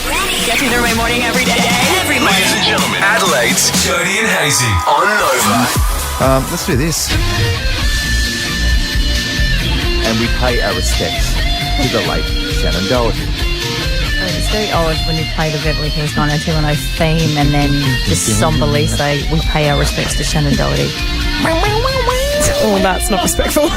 Get through the right morning every day. Every morning. Ladies and gentlemen, Adelaide's Jody and Hazy on Nova. Let's do this. And we pay our respects to the late Shannon Doherty. It's very odd when you play the Beverly Hills 90210 theme and then just somberly say, we pay our respects to Shannon Doherty. Oh, that's not respectful.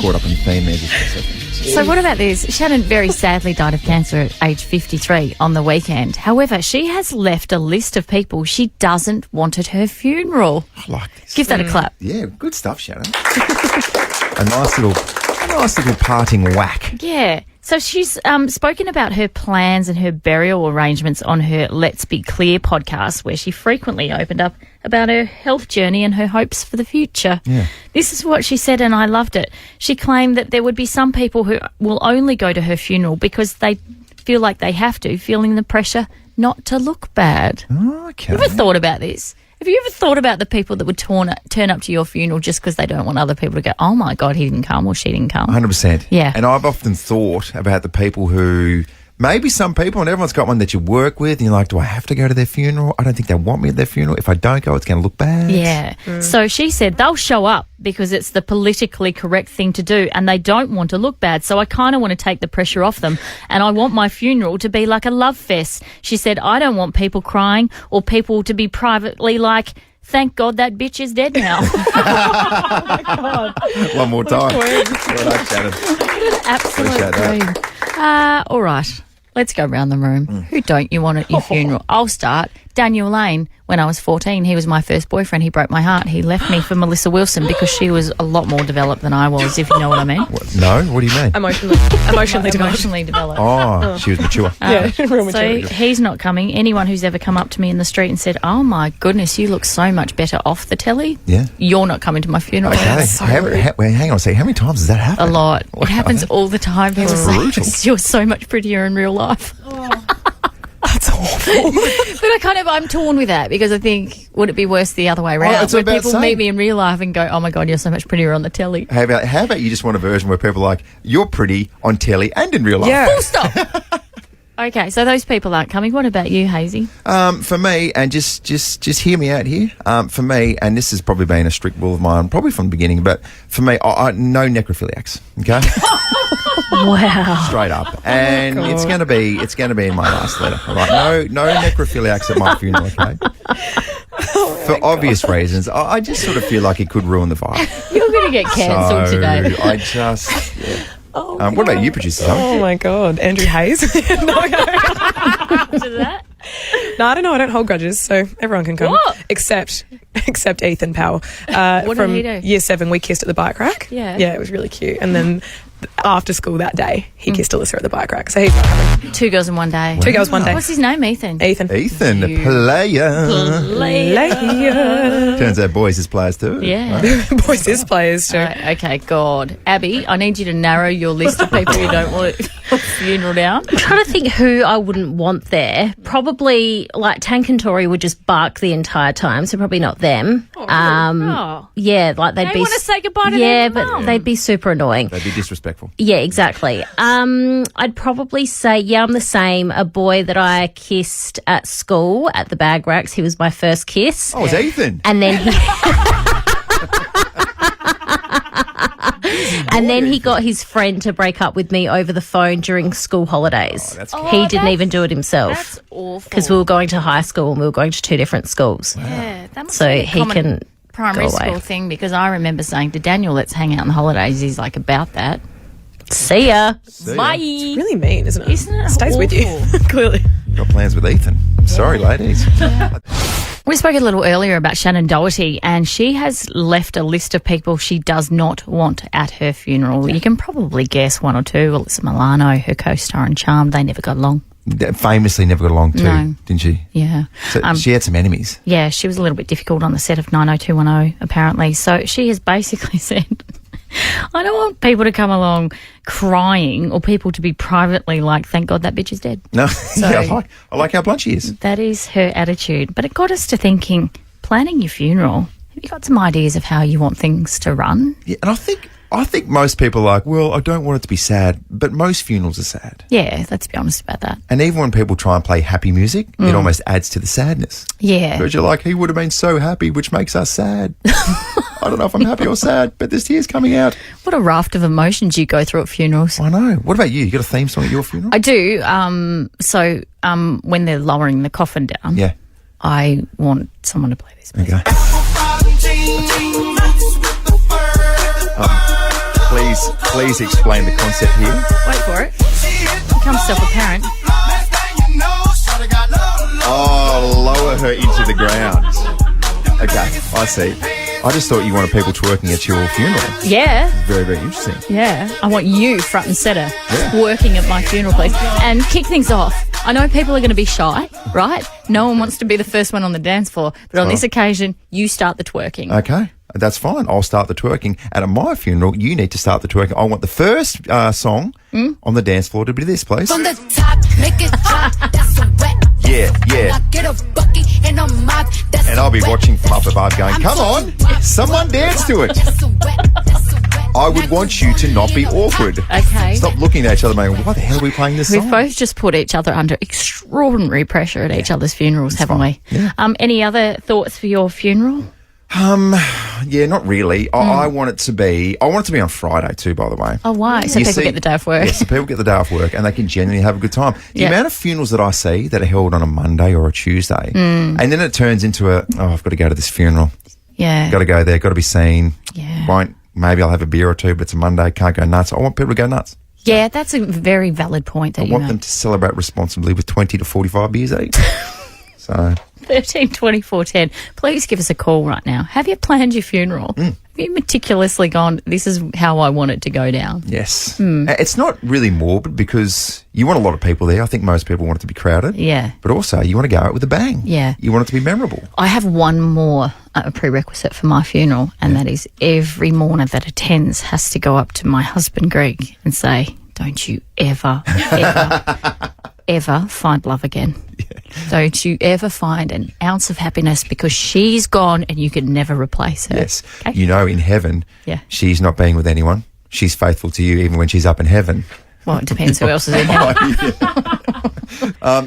Caught up in theme there just for a second. So what about this? Shannon very sadly died of cancer at age 53 on the weekend. However, she has left a list of people she doesn't want at her funeral. I like this. Give that a clap. Yeah, good stuff, Shannon. a nice little parting whack. Yeah. So she's spoken about her plans and her burial arrangements on her Let's Be Clear podcast, where she frequently opened up about her health journey and her hopes for the future. Yeah. This is what she said, and I loved it. She claimed that there would be some people who will only go to her funeral because they feel like they have to, feeling the pressure not to look bad. Okay. You ever thought about this? Have you ever thought about the people that would turn up to your funeral just because they don't want other people to go, oh, my God, he didn't come or she didn't come? 100%. Yeah. And I've often thought about the people who, maybe some people, and everyone's got one that you work with, and you're like, do I have to go to their funeral? I don't think they want me at their funeral. If I don't go, it's going to look bad. Yeah. So she said they'll show up because it's the politically correct thing to do and they don't want to look bad. So I kind of want to take the pressure off them and I want my funeral to be like a love fest. She said, I don't want people crying or people to be privately like, thank God that bitch is dead now. Oh, my God. One more time. Well done, Shannon. Absolute Appreciate that. queen. All right. Let's go around the room. Who don't you want at your funeral? I'll start. Daniel Lane, when I was 14, he was my first boyfriend. He broke my heart. He left me for Melissa Wilson because she was a lot more developed than I was, if you know what I mean. No? What do you mean? Emotionally developed. Emotionally developed. Oh, she was mature. Yeah, real mature. So he's not coming. Anyone who's ever come up to me in the street and said, oh, my goodness, you look so much better off the telly. Yeah. You're not coming to my funeral. Okay. Hang on a second. How many times does that happen? A lot. It happens all the time. People brutal. say, you're so much prettier in real life. That's awful. But I'm torn with that because I think, would it be worse the other way around? it's when about people same. meet me in real life and go, oh my God, you're so much prettier on the telly. How about you just want a version where people are like, you're pretty on telly and in real life? Yeah. Full stop. Okay, so those people aren't coming. What about you, Hazy? For me, and just hear me out here. For me, and this has probably been a strict rule of mine, probably from the beginning, but for me, I no necrophiliacs. Okay. Wow. Straight up, and it's going to be in my last letter. All right, no necrophiliacs at my funeral. Okay. For obvious reasons, I just sort of feel like it could ruin the vibe. You're going to get cancelled today. I just. Yeah. Oh, What about you, producer? oh my God, Andrew Hayes. After that? No, I don't know. I don't hold grudges, so everyone can come. What? Except Ethan Powell. What from did he do? Year 7, we kissed at the bike rack. Yeah. Yeah, it was really cute. And then after school that day, he kissed Alyssa at the bike rack. So he's not coming. 2 girls in one day. 2 girls one day. What's his name, Ethan? Ethan. Ethan, the player. Turns out boys is players too. Yeah. Boys is players too. Okay, God. Abby, I need you to narrow your list of people you don't want at your funeral down. I'm trying to think who I wouldn't want there. Probably like Tank and Tori would just bark the entire time, so probably not them. Yeah, like they'd They be. want to say goodbye to yeah, their but mum. they'd be super annoying. They'd be disrespectful. Yeah, exactly. I'd probably say, yeah, I'm the same. A boy that I kissed at school at the bag racks. He was my first kiss. Oh, it's Ethan. And then he and then he got his friend to break up with me over the phone during school holidays. that's He didn't even do it himself That's awful. because we were going to high school and we were going to 2 different schools. Yeah, that must So be a he common can primary go away. school thing because I remember saying to Daniel, let's hang out on the holidays. He's like, about that. See ya. Bye. Really mean, isn't it? Isn't it Stays with you, awful? clearly. Got plans with Ethan. I'm sorry, ladies. We spoke a little earlier about Shannon Doherty, and she has left a list of people she does not want at her funeral. You can probably guess one or two. Alyssa Milano, her co-star in Charmed, they never got along. Famously never got along too, No. didn't she? Yeah. So she had some enemies. Yeah, she was a little bit difficult on the set of 90210, apparently. So she has basically said, I don't want people to come along crying or people to be privately like, thank God that bitch is dead. No, yeah, I like how blunt she is. That is her attitude. But it got us to thinking, planning your funeral, have you got some ideas of how you want things to run? Yeah, and I think I think most people are like, well, I don't want it to be sad, but most funerals are sad. Yeah, let's be honest about that. And even when people try and play happy music, it almost adds to the sadness. Yeah. Because you're like, he would have been so happy, which makes us sad. I don't know if I'm happy or sad, but there's tears coming out. What a raft of emotions you go through at funerals. I know. What about you? You got a theme song at your funeral? I do. When they're lowering the coffin down, Yeah. I want someone to play this music. Okay. Please explain the concept here. Wait for it. Becomes self-apparent. Oh, lower her into the ground. Okay, I see. I just thought you wanted people twerking at your funeral. Yeah. Very, very interesting. Yeah. I want you front and centre working at my funeral, please. And kick things off. I know people are going to be shy, right? No one wants to be the first one on the dance floor. But on this occasion, you start the twerking. Okay, that's fine. I'll start the twerking. And at my funeral, you need to start the twerking. I want the first song on the dance floor to be this, please. From the top, make it drop, that's a wet. Yeah. I get a bucket and a mop, that's And I'll be watching from up above going, come on, someone dance to it. I would want you to not be awkward. Okay. Stop looking at each other going, why the hell are we playing this We've song? both just put each other under extraordinary pressure at each other's funerals, haven't we? Yeah. Any other thoughts for your funeral? Yeah, not really. I want it to be on Friday too, by the way. Oh, why? So You people see- get the day off work. Yes, so people get the day off work and they can genuinely have a good time. The Yeah. amount of funerals that I see that are held on a Monday or a Tuesday, and then it turns into I've got to go to this funeral. Yeah. Got to go there, got to be seen. Yeah. Maybe I'll have a beer or two, but it's a Monday, can't go nuts. I want people to go nuts. Yeah, that's a very valid point that I you want make. them to celebrate responsibly with 20 to 45 beers each. So, 13 24 10. Please give us a call right now. Have you planned your funeral? Have you meticulously gone, this is how I want it to go down? yes. It's not really morbid because you want a lot of people there. I think most people want it to be crowded. Yeah. But also, you want to go out with a bang. Yeah. You want it to be memorable. I have one more prerequisite for my funeral, and that is every mourner that attends has to go up to my husband, Greg, and say, don't you ever, ever find love again. Don't you ever find an ounce of happiness because she's gone and you can never replace her. Yes. Okay? You know, in heaven, Yeah. she's not being with anyone. She's faithful to you even when she's up in heaven. Well, it depends who else is in heaven.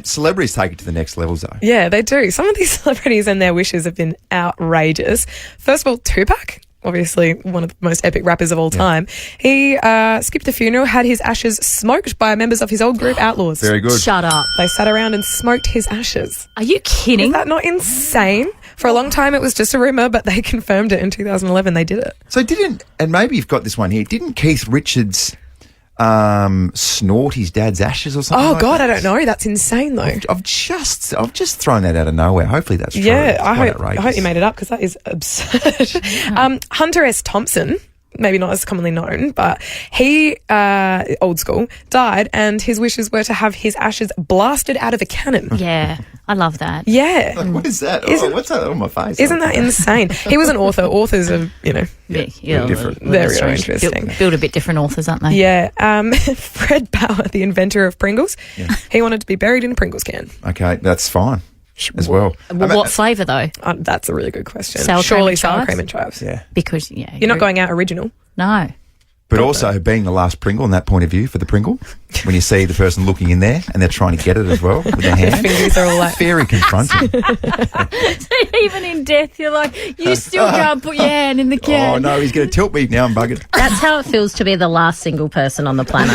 Celebrities take it to the next level, though. Yeah, they do. Some of these celebrities and their wishes have been outrageous. First of all, Tupac, obviously one of the most epic rappers of all time. He skipped the funeral, had his ashes smoked by members of his old group Outlaws. Very good. Shut up. They sat around and smoked his ashes. Are you kidding? Is that not insane? For a long time, it was just a rumour, but they confirmed it in 2011. They did it. So and maybe you've got this one here, didn't Keith Richards snort his dad's ashes or something? Oh, like God, that? I don't know. That's insane, though. I've just thrown that out of nowhere. Hopefully that's true. Yeah, It's I quite hope outrageous. you made it up because that is absurd. Hunter S. Thompson, maybe not as commonly known, but he, old school, died and his wishes were to have his ashes blasted out of a cannon. Yeah, I love that. Yeah. Like, what is that? What's that on my face? Isn't that insane? He was an author. Authors are, Yeah, different. Very strange. interesting. Build a bit different authors, aren't they? Yeah. Fred Bauer, the inventor of Pringles, he wanted to be buried in a Pringles can. Okay, that's fine as well. What flavour, though? That's a really good question. Sour cream Surely and sour chives? cream and chives. Yeah. Because, You're not going out original. No. But also being the last Pringle in that point of view for the Pringle, when you see the person looking in there and they're trying to get it as well with their hand, Fingers are all like... very confronting. Even in death, you're like, you still can't put your hand in the can. Oh no, he's going to tilt me now. I'm buggered. That's how it feels to be the last single person on the planet.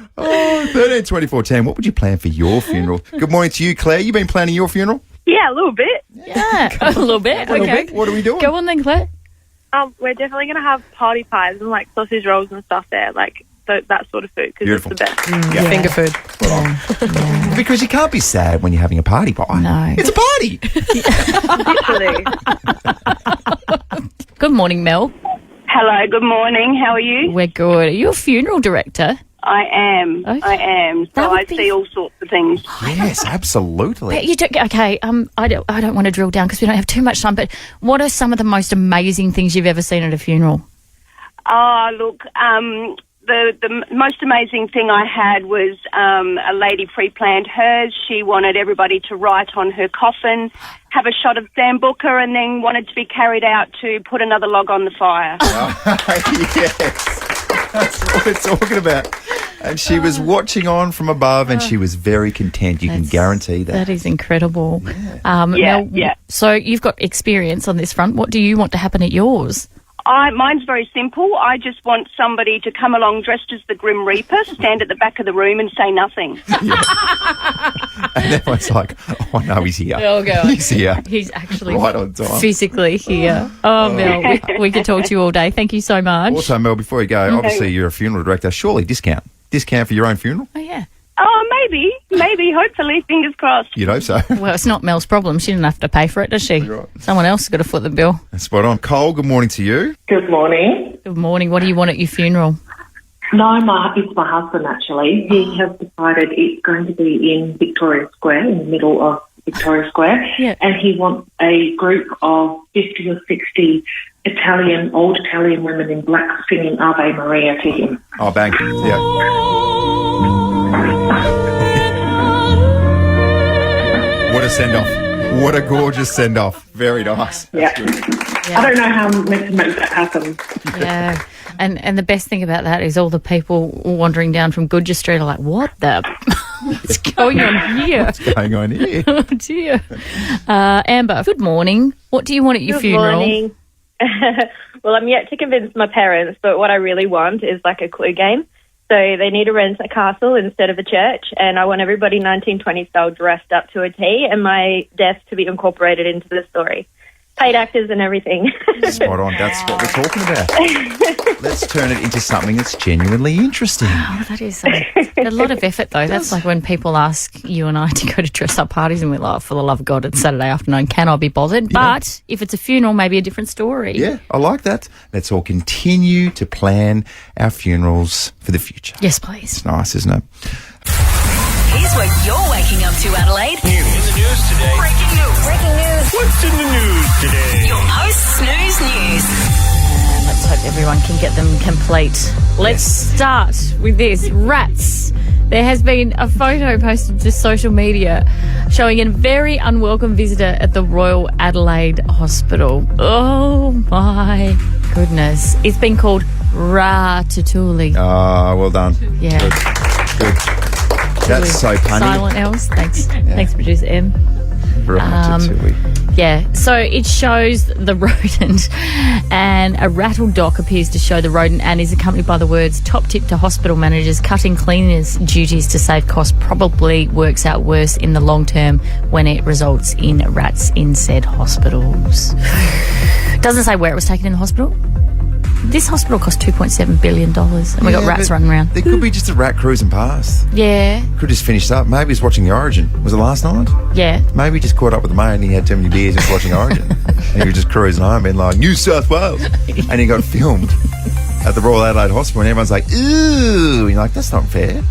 13 24 10. What would you plan for your funeral? Good morning to you, Claire. You been planning your funeral? Yeah, a little bit. Yeah, a little bit. Okay. What are we doing? Go on then, Claire. We're definitely going to have party pies and like sausage rolls and stuff there, like that sort of food, because it's the best. Finger food. Because you can't be sad when you're having a party pie. No. It's a party. Literally. Good morning, Mel. Hello, good morning. How are you? We're good. Are you a funeral director? I am. Okay. I am. That So would I be- see all sorts of things. Yes, absolutely. You don't, okay, I don't want to drill down because we don't have too much time, but what are some of the most amazing things you've ever seen at a funeral? Oh, look, the most amazing thing I had was a lady pre-planned hers. She wanted everybody to write on her coffin, have a shot of Sambuca, and then wanted to be carried out to put another log on the fire. Yes, that's what we're talking about. And she was watching on from above, and she was very content. You can guarantee that. That is incredible. Yeah. Mel, so you've got experience on this front. What do you want to happen at yours? Mine's very simple. I just want somebody to come along dressed as the Grim Reaper, stand at the back of the room and say nothing. And everyone's like, oh, no, he's here. Oh, God. He's here. He's actually right on time. physically here. Oh, Mel, we could talk to you all day. Thank you so much. Also, Mel, before you go, obviously you're a funeral director. Surely discount for your own funeral? Oh, yeah. Oh, maybe, hopefully, fingers crossed. You'd hope so. Well, it's not Mel's problem. She didn't have to pay for it, does she? Right. Someone else has got to foot the bill. That's spot on. Cole, good morning to you. Good morning. Good morning. What do you want at your funeral? No, it's my husband, actually. He has decided it's going to be in Victoria Square, in the middle of Victoria Square, and he wants a group of 50 or 60 old Italian women in black singing Ave Maria to him. Oh, bang. Yeah. What a send-off. What a gorgeous send-off. Very nice. Yeah. I don't know how I'm meant to make that happen. Yeah. And the best thing about that is all the people wandering down from Goodger Street are like, what the... What's going on here? What's going on here? Oh, dear. Amber, good morning. What do you want at your funeral? Good morning. Well, I'm yet to convince my parents, but what I really want is like a clue game. So they need to rent a castle instead of a church, and I want everybody 1920 style dressed up to a T, and my death to be incorporated into the story. Paid actors and everything. Spot on. That's what we're talking about. Let's turn it into something that's genuinely interesting. Oh, that is a lot of effort, though. That's like when people ask you and I to go to dress-up parties and we're like, for the love of God, it's Saturday afternoon. Can I be bothered? Yeah. But if it's a funeral, maybe a different story. Yeah, I like that. Let's all continue to plan our funerals for the future. Yes, please. It's nice, isn't it? Here's what you're waking up to, Adelaide. In the news today. Breaking news. What's in the news today? Your post-snooze news. And let's hope everyone can get them complete. Let's start with this. Rats. There has been a photo posted to social media showing a very unwelcome visitor at the Royal Adelaide Hospital. Oh, my goodness. It's been called Ratatouille. Ah, well done. Yeah. Good. That's so punny. Silent L's. Thanks. Yeah. Thanks, producer M. Ratatouille. Yeah, so it shows the rodent, and a rattle doc appears to show the rodent and is accompanied by the words, top tip to hospital managers, cutting cleaners' duties to save costs probably works out worse in the long term when it results in rats in said hospitals. Doesn't say where it was taken in the hospital. This hospital cost $2.7 billion and we got rats running around. There could be just a rat cruising past. Yeah. Could just finished up. Maybe he's watching the Origin. Was it last night? Yeah. Maybe he just caught up with the mate and he had too many beers and was watching Origin. And he was just cruising home being like, New South Wales. And he got filmed at the Royal Adelaide Hospital and everyone's like, ooh. And you're like, that's not fair.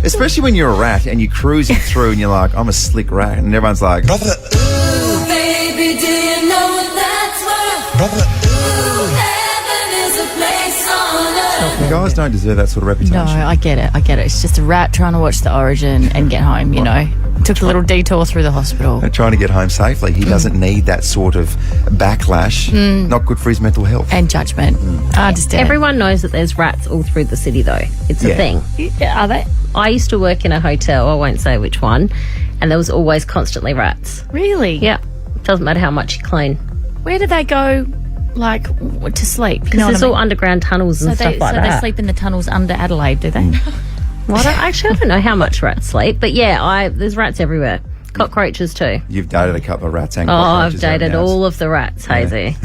Especially when you're a rat and you're cruising through and you're like, I'm a slick rat. And everyone's like, brother, Ooh, baby, do you know what that's worth? brother. The guys don't deserve that sort of reputation. No, I get it. It's just a rat trying to watch the Origin and get home, you know. Took a little detour through the hospital. And trying to get home safely. He doesn't need that sort of backlash. Not good for his mental health. And judgment. I understand. Everyone knows that there's rats all through the city, though. It's a thing. Yeah, are they? I used to work in a hotel, I won't say which one, and there was always constantly rats. Really? Yeah. Doesn't matter how much you clean. Where do they go, like, to sleep? Because there's all underground tunnels and stuff like that. So they sleep in the tunnels under Adelaide, do they? Well, I don't know how much rats sleep, but yeah, there's rats everywhere. Cockroaches too. You've dated a couple of rats and I've cockroaches. dated all of the rats, Hazy.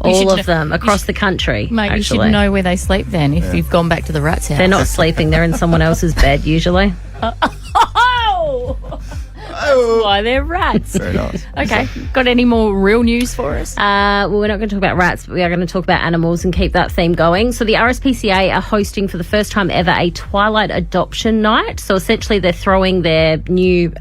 All of them across the country. Mate, actually. you should know where they sleep then if you've gone back to the rat's house. They're not sleeping, they're in someone else's bed usually. Oh! why they're rats. Very nice. Okay, got any more real news for us? Well, we're not going to talk about rats, but we are going to talk about animals and keep that theme going. So the RSPCA are hosting for the first time ever a Twilight Adoption Night. So essentially they're throwing their new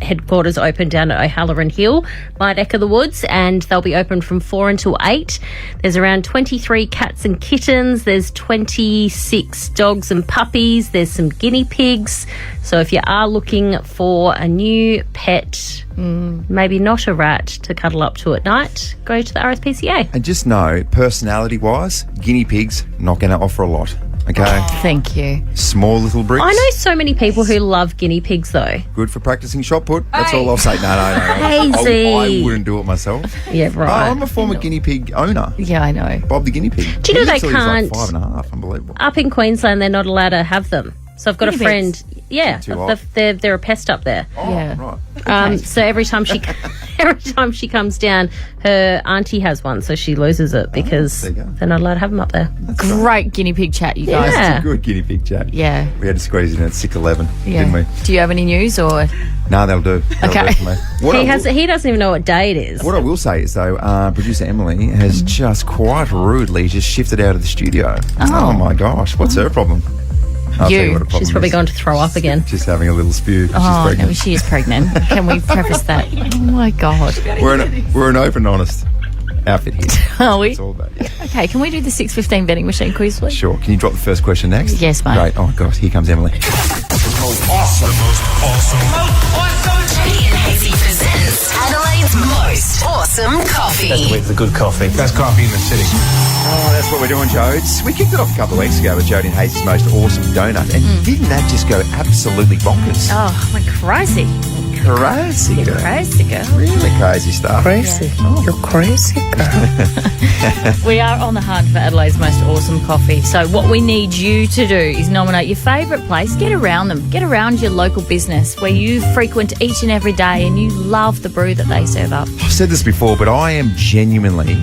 headquarters open down at O'Halloran Hill, my neck of the woods, and they'll be open from 4 until 8. There's around 23 cats and kittens. There's 26 dogs and puppies. There's some guinea pigs. So if you are looking for a new pet, maybe not a rat to cuddle up to at night, go to the RSPCA. And just know, personality-wise, guinea pigs not going to offer a lot. Okay? Thank you. Small little bricks. I know so many people who love guinea pigs, though. Good for practicing shot put. That's all I'll say. No. Hazy. I wouldn't do it myself. Yeah, right. I'm a former guinea pig owner. Yeah, I know. Bob the guinea pig. Do you know He they literally can't- was like 5.5. Unbelievable. Up in Queensland, they're not allowed to have them. So I've got a Guinea friend. pigs? Yeah, Too hot. they're a pest up there. Oh, Yeah. right. So every time she comes down, her auntie has one, so she loses it because there you go. they're not allowed to have them up there. Great guinea pig chat, you guys. Yeah. It's a good guinea pig chat. Yeah. We had to squeeze it in at 6:11, Yeah. didn't we? Do you have any news or? No, they'll do. They'll Okay. do for me. What I will- He doesn't even know what day it is. What I will say is, though, producer Emily has just quite rudely just shifted out of the studio. Oh my gosh, what's her problem? I'll tell you what her problem She's probably is. going to throw up again. Just having a little spew. She's Oh, pregnant. no, she is pregnant. Can we preface that? Oh my God. We're an open, honest outfit here. Are we? It's all about you. Okay, can we do the 6:15 vending machine quiz, please? Sure. Can you drop the first question next? Yes, mate. Great. Oh, gosh, here comes Emily. Jody and Hazy presents Adelaide's most awesome coffee. It's a good coffee. Best coffee in the city. Oh, that's what we're doing, Joe. We kicked it off a couple of weeks ago with Jody and Hazy's most awesome donut. And didn't that just go absolutely bonkers? Oh, my crazy. Crazy girl. Crazy girl. Really crazy stuff. Crazy. You're crazy, girl. We are on the hunt for Adelaide's most awesome coffee. So what we need you to do is nominate your favourite place. Get around them. Get around your local business where you frequent each and every day and you love the brew that they serve up. I've said this before, but I am genuinely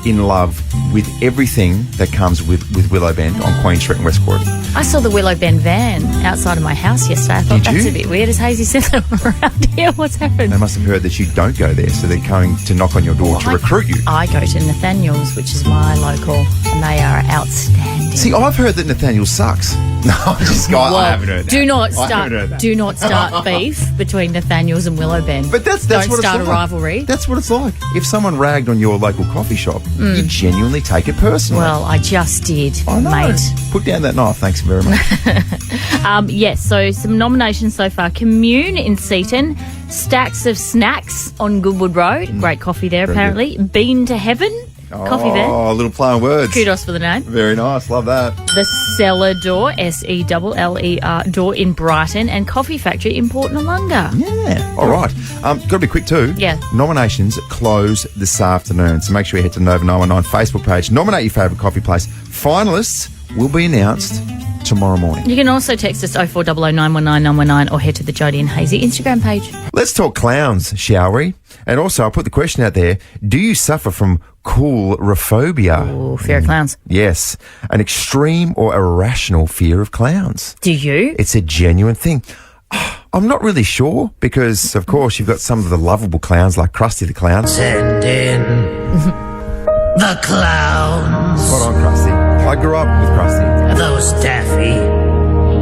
in love with everything that comes with Willow Bend on Queen Street in Westport. I saw the Willow Bend van outside of my house yesterday. I thought Did that's you? a bit weird. As Hazy said them around here. What's happened? They must have heard that you don't go there, so they're coming to knock on your door to recruit you. I go to Nathaniel's, which is my local, and they are outstanding. See, I've heard that Nathaniel sucks. No, I haven't heard that. Do not I haven't heard start. that. Do not start beef between Nathaniel's and Willow Bend. But that's Don't what start it's a like. rivalry. That's what it's like. If someone ragged on your local coffee shop, you genuinely take it personally. Well, I just did, I know. mate. Put down that knife. Thanks very much. Yes, so some nominations so far. Commune in Seaton, Stacks of Snacks on Goodwood Road. Great coffee there, Very apparently. Bean to Heaven, coffee there. Oh, a little play on words. Kudos for the name. Very nice. Love that. The Cellar Door, Seller Door in Brighton, and Coffee Factory in Port Noarlunga. Yeah. All right. Got to be quick too. Yeah. Nominations close this afternoon, so make sure you head to Nova 919 Facebook page. Nominate your favourite coffee place. Finalists will be announced tomorrow morning. You can also text us 0400 919 919 or head to the Jody and Hazy Instagram page. Let's talk clowns, shall we? And also, I'll put the question out there. Do you suffer from coulrophobia? Oh, fear of clowns. Yes. An extreme or irrational fear of clowns. Do you? It's a genuine thing. I'm not really sure because, of course, you've got some of the lovable clowns like Krusty the Clown. Send in the clowns. Spot on, Krusty. I grew up with Krusty. Those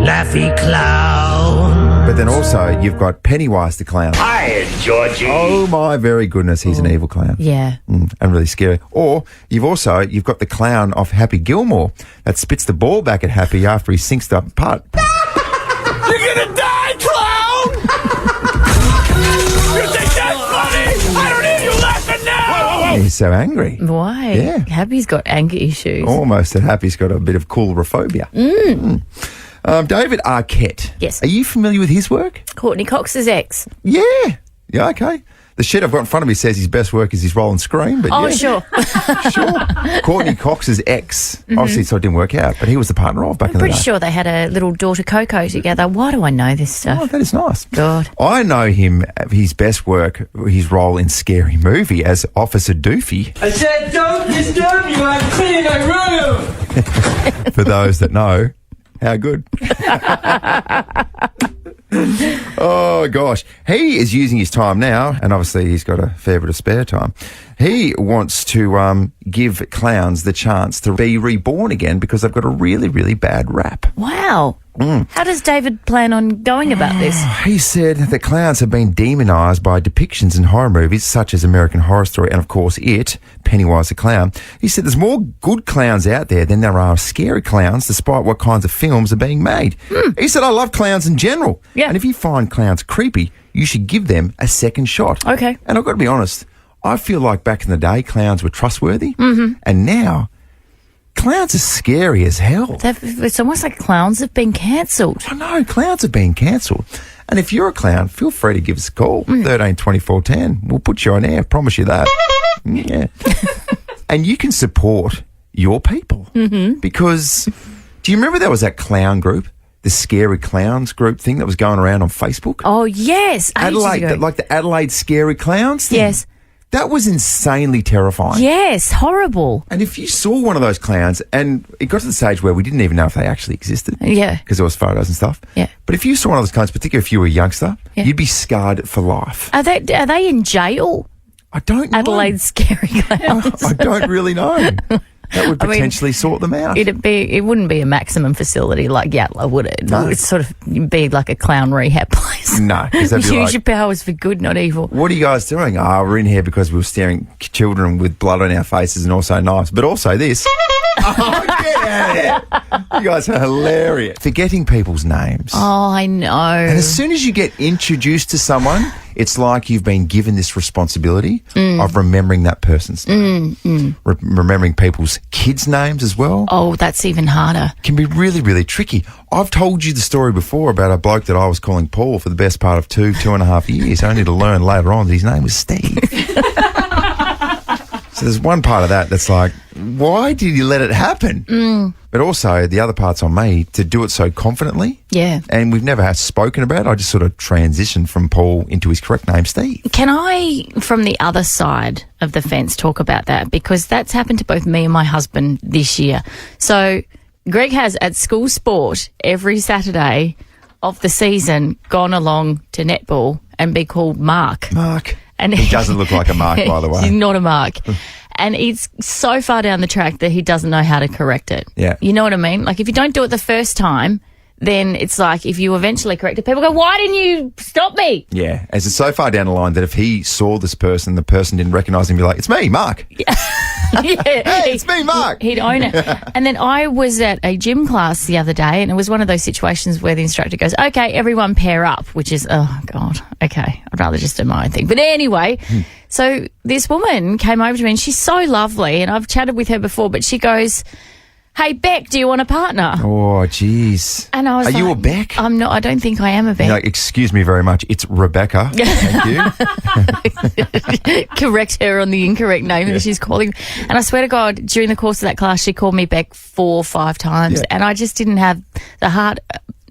laughy clowns. But then also, you've got Pennywise the Clown. Hi, Georgie. Oh, my very goodness, he's an evil clown. Yeah. And really scary. Or you've got the clown off Happy Gilmore that spits the ball back at Happy after he sinks the putt. You're gonna die, clown! You think that's funny? I don't need you laughing now! He's so angry. Why? Yeah. Happy's got anger issues. Almost that Happy's got a bit of coulrophobia. David Arquette. Yes. Are you familiar with his work? Courtney Cox's ex. Yeah. Yeah, okay. The sheet I've got in front of me says his best work is his Roll and Scream. But Oh, yeah. sure. Sure. Courtney Cox's ex. Obviously, so it didn't work out, but he was the partner of back in the Pretty day. sure they had a little daughter Coco together. Why do I know this stuff? Oh, that is nice. God. I know him, his best work, his role in Scary Movie as Officer Doofy. I said don't disturb you, I'm cleaning my room! For those that know, how good. Oh, gosh. He is using his time now, and obviously he's got a fair bit of spare time. He wants to give clowns the chance to be reborn again because they've got a really, really bad rap. Wow. How does David plan on going about this? He said that clowns have been demonised by depictions in horror movies such as American Horror Story and, of course, It, Pennywise the Clown. He said there's more good clowns out there than there are scary clowns, despite what kinds of films are being made. He said, I love clowns in general. Yeah. And if you find clowns creepy, you should give them a second shot. Okay. And I've got to be honest, I feel like back in the day, clowns were trustworthy. And now, clowns are scary as hell. It's almost like clowns have been cancelled. I know, clowns have been cancelled. And if you're a clown, feel free to give us a call, 13 24 10. We'll put you on air, promise you that. Yeah. And you can support your people. Because, do you remember there was that clown group? The Scary Clowns group thing that was going around on Facebook? Oh, yes. Adelaide, like the Adelaide Scary Clowns thing? Yes. That was insanely terrifying. Yes, horrible. And if you saw one of those clowns, and it got to the stage where we didn't even know if they actually existed. Yeah. Because there was photos and stuff. Yeah. But if you saw one of those clowns, particularly if you were a youngster, Yeah. you'd be scarred for life. Are they in jail? I don't know. Adelaide Scary Clowns. I don't really know. That would potentially sort them out. It wouldn't be a maximum facility like Yatla, would it? No. It'd sort of be like a clown rehab place. No. 'Cause they'd be Use like, your powers for good, not evil. what are you guys doing? Oh, we're in here because we were staring children with blood on our faces and also knives, but also this. Oh, get out of here. You guys are hilarious. Forgetting people's names. Oh, I know. And as soon as you get introduced to someone, it's like you've been given this responsibility of remembering that person's name. Remembering people's kids' names as well. Oh, that's even harder. Can be really, really tricky. I've told you the story before about a bloke that I was calling Paul for the best part of 2.5 years, only to learn later on that his name was Steve. So there's one part of that that's like, why did you let it happen? But also the other part's on me to do it so confidently. Yeah. And we've never spoken about it. I just sort of transitioned from Paul into his correct name, Steve. Can I, from the other side of the fence, talk about that? Because that's happened to both me and my husband this year. So Greg has, at school sport, every Saturday of the season, gone along to netball and be called Mark. Mark. And he doesn't look like a Mark, by the way. He's not a Mark. And it's so far down the track that he doesn't know how to correct it. Yeah. You know what I mean? Like, if you don't do it the first time, then it's like if you eventually correct it, people go, why didn't you stop me? Yeah. As it's so far down the line that if he saw this person, the person didn't recognise him, he'd be like, it's me, Mark. Yeah. Hey, it's me, Mark. He'd own it. And then I was at a gym class the other day, and it was one of those situations where the instructor goes, okay, everyone pair up, which is, oh, God, okay, I'd rather just do my own thing. But anyway, so this woman came over to me, and she's so lovely, and I've chatted with her before, but she goes, hey, Beck, do you want a partner? Oh, jeez. And I was Are like, you a Beck? I'm not. I don't think I am a Beck. You're like, excuse me very much. It's Rebecca. Thank you. Correct her on the incorrect name that she's calling. And I swear to God, during the course of that class, she called me Beck 4 or 5 times. Yeah. And I just didn't have the heart.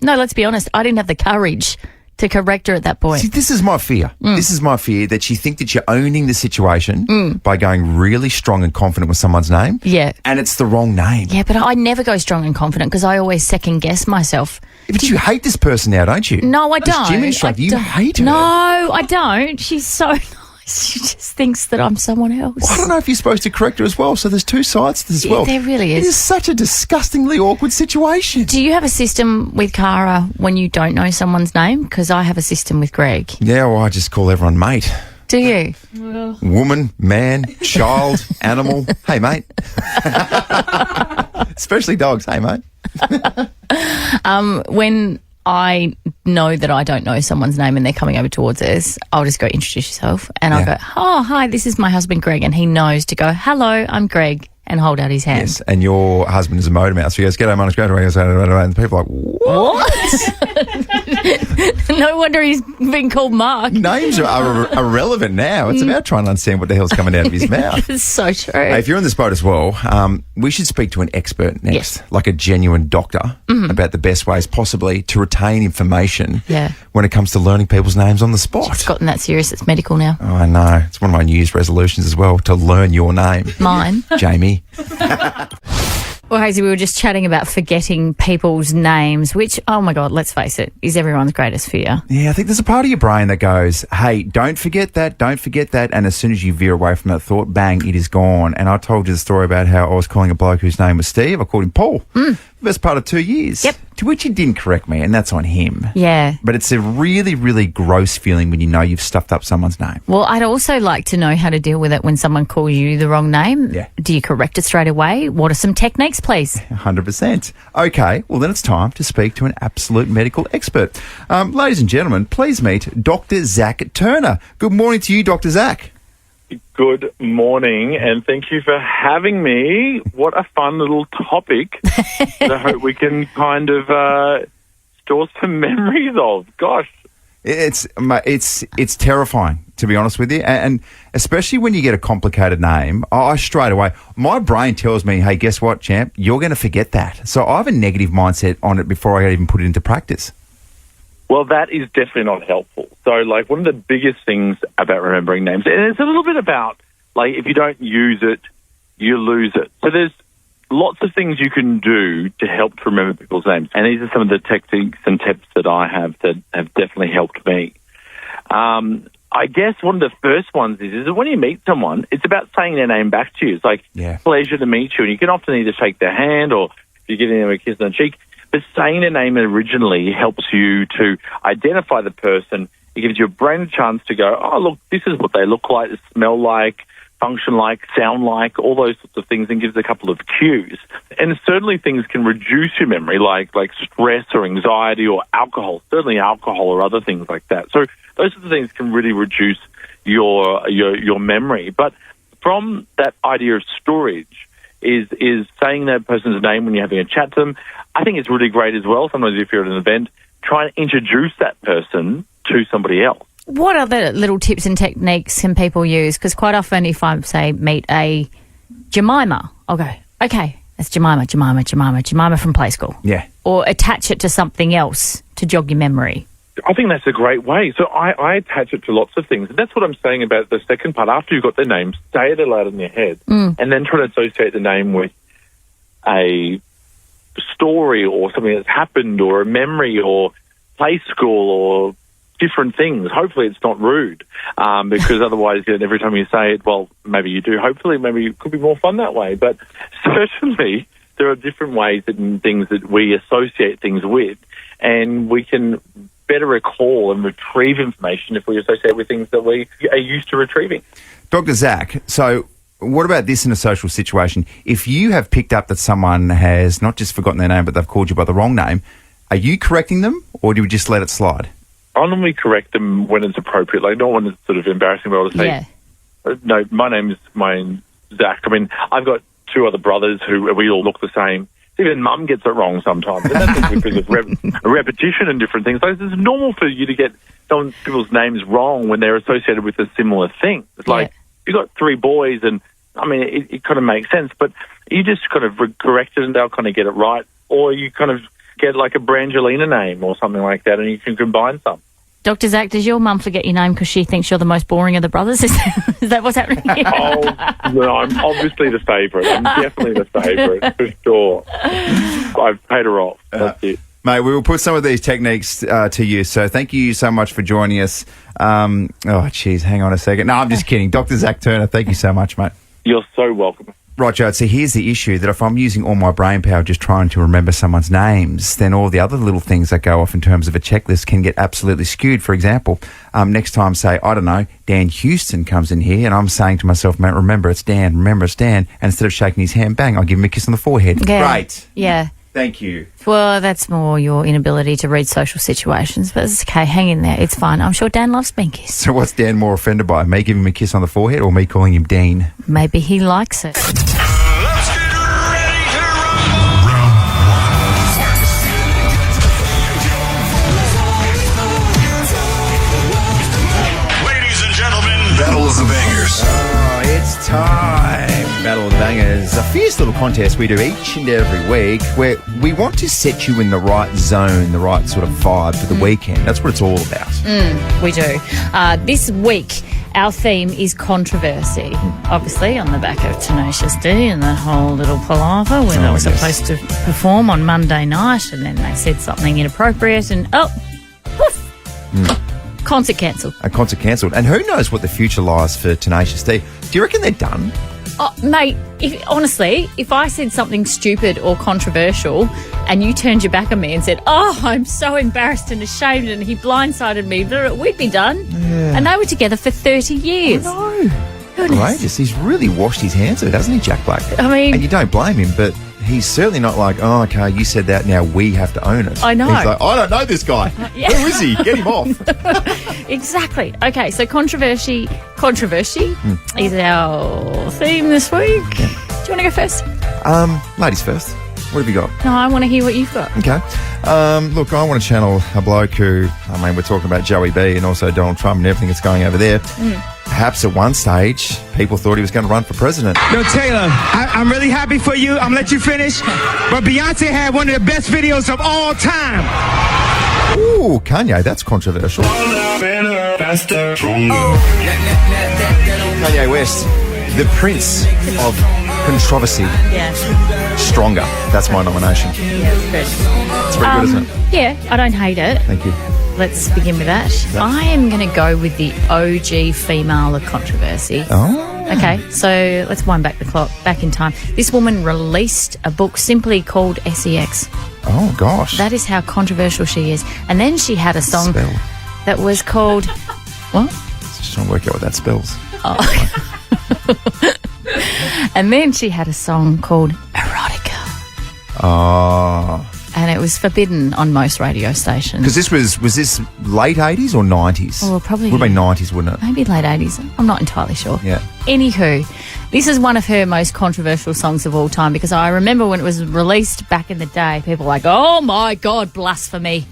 No, let's be honest. I didn't have the courage to correct her at that point. See, this is my fear. This is my fear, that you think that you're owning the situation by going really strong and confident with someone's name. Yeah. And it's the wrong name. Yeah, but I never go strong and confident because I always second guess myself. But you hate this person now, don't you? No, I This don't. gym instructor, you hate her. No, I don't. She's so nice. She just thinks that I'm someone else. Well, I don't know if you're supposed to correct her as well. So there's two sides to this as well. There really is. It is such a disgustingly awkward situation. Do you have a system with Cara when you don't know someone's name? Because I have a system with Greg. Yeah, well, I just call everyone mate. Do you? Woman, man, child, animal. Hey, mate. Especially dogs. Hey, mate. When I know that I don't know someone's name and they're coming over towards us, I'll just go, introduce yourself. And I'll go, oh, hi, this is my husband, Greg. And he knows to go, hello, I'm Greg, and hold out his hand. Yes, and your husband is a motor mouth. So he goes, g'day, man, it's great. And people are like, what? No wonder he's been called Mark. Names are irrelevant now. It's about trying to understand what the hell's coming out of his mouth. It's so true. Hey, if you're in this boat as well, we should speak to an expert next, Yes. like a genuine doctor, about the best ways possibly to retain information when it comes to learning people's names on the spot. It's gotten that serious. It's medical now. Oh, I know. It's one of my New Year's resolutions as well, to learn your name. Mine. Jamie. Well, Hazy, we were just chatting about forgetting people's names, which, oh my God, let's face it, is everyone's greatest fear. Yeah, I think there's a part of your brain that goes, hey, don't forget that. And as soon as you veer away from that thought, bang, it is gone. And I told you the story about how I was calling a bloke whose name was Steve. I called him Paul. The best part of 2 years. Yep. To which he didn't correct me, and that's on him. Yeah. But it's a really, really gross feeling when you know you've stuffed up someone's name. Well, I'd also like to know how to deal with it when someone calls you the wrong name. Yeah. Do you correct it straight away? What are some techniques, please? 100%. Okay, well then it's time to speak to an absolute medical expert. Ladies and gentlemen, please meet Dr. Zach Turner. Good morning to you, Dr. Zach. Good morning, and thank you for having me. What a fun little topic that I hope we can kind of store some memories of. Gosh. It's terrifying, to be honest with you, and especially when you get a complicated name. I straight away, my brain tells me, hey, guess what, champ? You're going to forget that. So I have a negative mindset on it before I even put it into practice. Well, that is definitely not helpful. So, like, one of the biggest things about remembering names, and it's a little bit about, like, if you don't use it, you lose it. So there's lots of things you can do to help to remember people's names. And these are some of the techniques and tips that I have that have definitely helped me. I guess one of the first ones is that when you meet someone, it's about saying their name back to you. It's like, pleasure to meet you. And you can often either shake their hand or if you're giving them a kiss on the cheek. But saying their name originally helps you to identify the person. It gives your brain a chance to go, oh, look, this is what they look like, smell like, function like, sound like, all those sorts of things, and gives a couple of cues. And certainly things can reduce your memory, like stress or anxiety or alcohol, certainly alcohol or other things like that. So those sorts of things can really reduce your memory. But from that idea of storage is saying that person's name when you're having a chat to them, I think it's really great as well. Sometimes if you're at an event, try and introduce that person to somebody else. What other little tips and techniques can people use? Because quite often if I, say, meet a Jemima, I'll go, okay, that's Jemima from play school. Yeah. Or attach it to something else to jog your memory. I think that's a great way. So I attach it to lots of things. And that's what I'm saying about the second part. After you've got their name, say it aloud in your head and then try to associate the name with a story or something that's happened or a memory or play school or different things. Hopefully it's not rude because otherwise every time you say it, well, maybe you do. Hopefully maybe it could be more fun that way. But certainly there are different ways and things that we associate things with, and we can better recall and retrieve information if we associate with things that we are used to retrieving. Dr. Zach, so what about this in a social situation? If you have picked up that someone has not just forgotten their name, but they've called you by the wrong name, are you correcting them or do you just let it slide? I normally correct them when it's appropriate. Like, not when it's sort of embarrassing, but I'll say, no, my name's Zach. I mean, I've got two other brothers who we all look the same. Even Mum gets it wrong sometimes. And that's because of repetition and different things. So it's normal for you to get some people's names wrong when they're associated with a similar thing. It's like, you've got three boys, and, I mean, it kind of makes sense. But you just kind of correct it and they'll kind of get it right. Or you kind of get like a Brangelina name or something like that, and you can combine some. Dr. Zach, does your mum forget your name because she thinks you're the most boring of the brothers? Is that what's happening here? Oh, no, I'm obviously the favourite. I'm definitely the favourite, for sure. I've paid her off. That's it. Mate, we will put some of these techniques to use. So thank you so much for joining us. Hang on a second. No, I'm just kidding. Dr. Zach Turner, thank you so much, mate. You're so welcome. Right, Joe, so here's the issue, that if I'm using all my brain power just trying to remember someone's names, then all the other little things that go off in terms of a checklist can get absolutely skewed. For example, next time, say, I don't know, Dan Houston comes in here and I'm saying to myself, mate, remember it's Dan, and instead of shaking his hand, bang, I'll give him a kiss on the forehead. Yeah. Great. Yeah. Thank you. Well, that's more your inability to read social situations, but it's okay. Hang in there. It's fine. I'm sure Dan loves being kissed. So what's Dan more offended by? Me giving him a kiss on the forehead or me calling him Dean? Maybe he likes it. Battle of the Bangers. Oh, it's time. Battle of the Bangers. A fierce little contest we do each and every week where we want to set you in the right zone, the right sort of vibe for the weekend. That's what it's all about. We do. This week, Our theme is controversy. Obviously, on the back of Tenacious D and that whole little palaver where they were supposed to perform on Monday night, and then they said something inappropriate, and poof, concert cancelled. A concert cancelled. And who knows what the future lies for Tenacious D? Do you reckon they're done? Oh, mate, honestly, if I said something stupid or controversial and you turned your back on me and said, oh, I'm so embarrassed and ashamed and he blindsided me, we'd be done. Yeah. And they were together for 30 years. I know. Outrageous. He's really washed his hands of it, hasn't he, Jack Black? I mean... And you don't blame him, but he's certainly not like, oh, okay, you said that, now we have to own it. I know. He's like, I don't know this guy. Yeah. Who is he? Get him off. Exactly. Okay, so controversy is our theme this week. Yeah. Do you want to go first? Ladies first. What have you got? No, I want to hear what you've got. Okay. Look, I want to channel a bloke who, we're talking about Joey B and also Donald Trump and everything that's going over there. Perhaps at one stage, people thought he was going to run for president. Yo, Taylor, I'm really happy for you. I'm going to let you finish. But Beyonce had one of the best videos of all time. Ooh, Kanye, that's controversial. Kanye West, the prince of controversy. Yeah. Stronger. That's my nomination. Yeah, it's good. It's pretty good, isn't it? Yeah, I don't hate it. Thank you. Let's begin with that. I am going to go with the OG female of controversy. Oh. Okay, so let's wind back the clock, back in time. This woman released a book simply called SEX. Oh, gosh. That is how controversial she is. And then she had a song that was called... What? Just trying to work out what that spells. Oh. And then she had a song called Erotica. Oh. And it was forbidden on most radio stations. Because this was this late 80s or 90s? Oh, probably. Would have been 90s, wouldn't it? Maybe late 80s. I'm not entirely sure. Yeah. Anywho, this is one of her most controversial songs of all time because I remember when it was released back in the day, people were like, oh my God, blasphemy.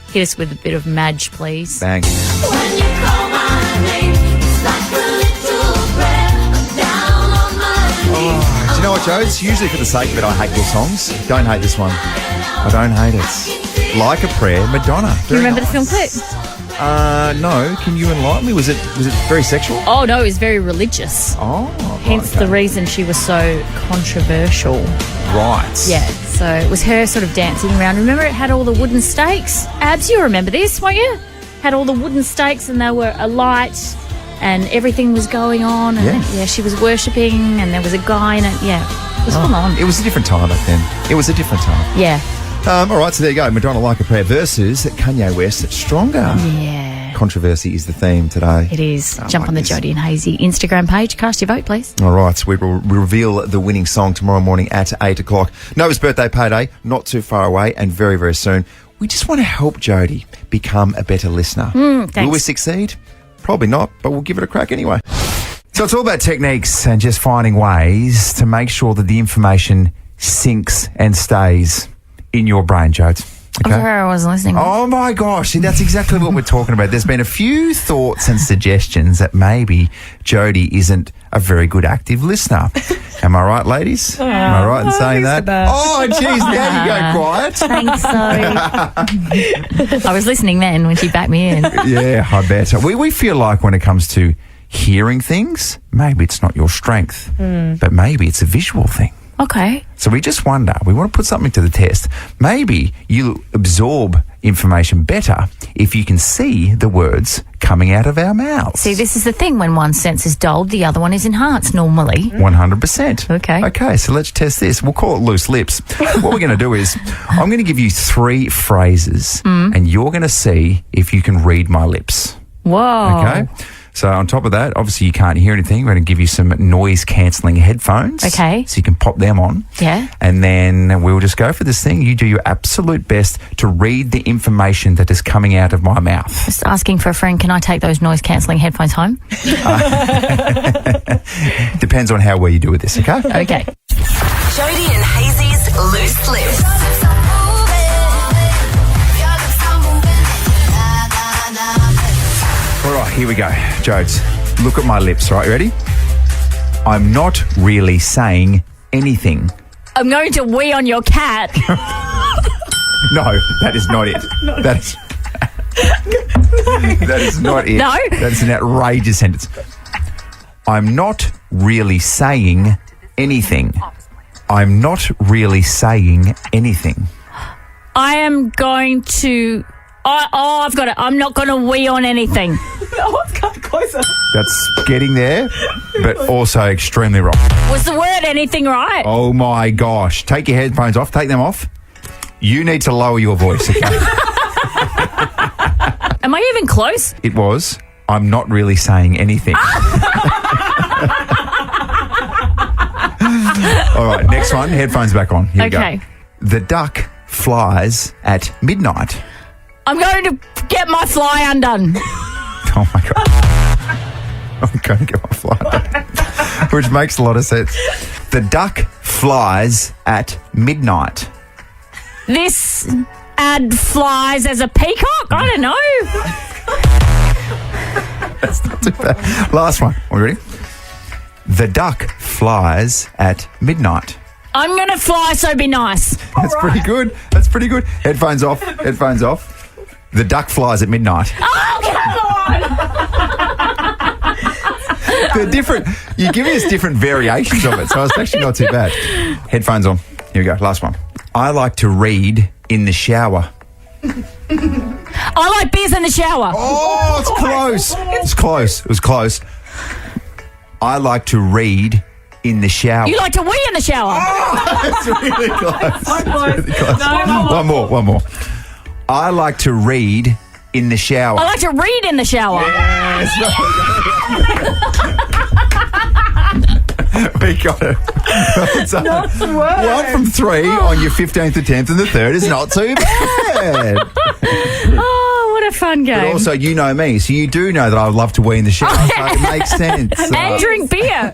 Hit us with a bit of Madge, please. Bang. When you call my name, it's like a little prayer down on my knees. Do you know what, Joe? It's usually for the sake of it, I hate your songs. Don't hate this one. I don't hate it. Like a Prayer, Madonna. Do you remember the film clip? No. Can you enlighten me? Was it very sexual? Oh, no, it was very religious. Oh, hence the reason she was so controversial. Right. Yeah, so it was her sort of dancing around. Remember it had all the wooden stakes? Abs, you remember this, won't you? Had all the wooden stakes and they were alight and everything was going on. And she was worshipping and there was a guy in it. Yeah, it was full on. It was a different time back then. It was a different time. Yeah. All right, so there you go. Madonna, Like a Prayer versus Kanye West, Stronger. Yeah. Controversy is the theme today. It is. Jump on the Jodie and Hazy Instagram page. Cast your vote, please. All right, so we will reveal the winning song tomorrow morning at 8 o'clock. Nova's birthday payday, not too far away and very, very soon. We just want to help Jodie become a better listener. Thanks. Will we succeed? Probably not, but we'll give it a crack anyway. So it's all about techniques and just finding ways to make sure that the information sinks and stays in your brain, Jode. Okay. I'm sorry I wasn't listening. Oh my gosh, see, that's exactly what we're talking about. There's been a few thoughts and suggestions that maybe Jodie isn't a very good active listener. Am I right, ladies? Am I right in saying that? Oh, geez, now you go quiet. Thanks, sorry. I was listening then when she backed me in. Yeah, I bet. We feel like when it comes to hearing things, maybe it's not your strength, but maybe it's a visual thing. Okay. So we just wonder, we want to put something to the test. Maybe you absorb information better if you can see the words coming out of our mouths. See, this is the thing. When one sense is dulled, the other one is enhanced normally. 100%. Okay. Okay, so let's test this. We'll call it loose lips. What we're going to do is I'm going to give you 3 phrases and you're going to see if you can read my lips. Whoa. Okay. So on top of that, obviously you can't hear anything. We're going to give you some noise-cancelling headphones. Okay. So you can pop them on. Yeah. And then we'll just go for this thing. You do your absolute best to read the information that is coming out of my mouth. Just asking for a friend, can I take those noise-cancelling headphones home? Depends on how well you do with this, okay? Okay. Jodie and Hazy's Loose Lips. All right, here we go. Jodes, look at my lips, right? You ready? I'm not really saying anything. I'm going to wee on your cat. No, that is not it. That is... That is not it. No? That's an outrageous sentence. I'm not really saying anything. I'm not really saying anything. I am going to... I've got it. I'm not going to wee on anything. Oh, it's kind of closer. That's getting there, but also extremely wrong. Was the word anything right? Oh, my gosh. Take your headphones off. Take them off. You need to lower your voice, okay? Am I even close? It was, I'm not really saying anything. All right, next one. Headphones back on. Here we Okay. go. The duck flies at midnight. I'm going to get my fly undone. Oh, my God. I'm going to get my fly undone. Which makes a lot of sense. The duck flies at midnight. This ad flies as a peacock? I don't know. That's not too bad. Last one. Are you ready? The duck flies at midnight. I'm going to fly, so be nice. That's pretty good. That's pretty good. Headphones off. Headphones off. The duck flies at midnight. Oh, come on! They're different. You're giving us different variations of it, so it's actually not too bad. Headphones on. Here we go. Last one. I like to read in the shower. I like beers in the shower. Oh, it's close. It's close. It was close. I like to read in the shower. You like to wee in the shower. It's really close. So close. It's really close. No, One more. I like to read in the shower. I like to read in the shower. Yes. We got it. Well done. Not the word. 1 from 3 on your 15th attempt, and the third is not too bad. Oh, what a fun game. But also, you know me, so you do know that I would love to wee in the shower, so it makes sense. And drink beer.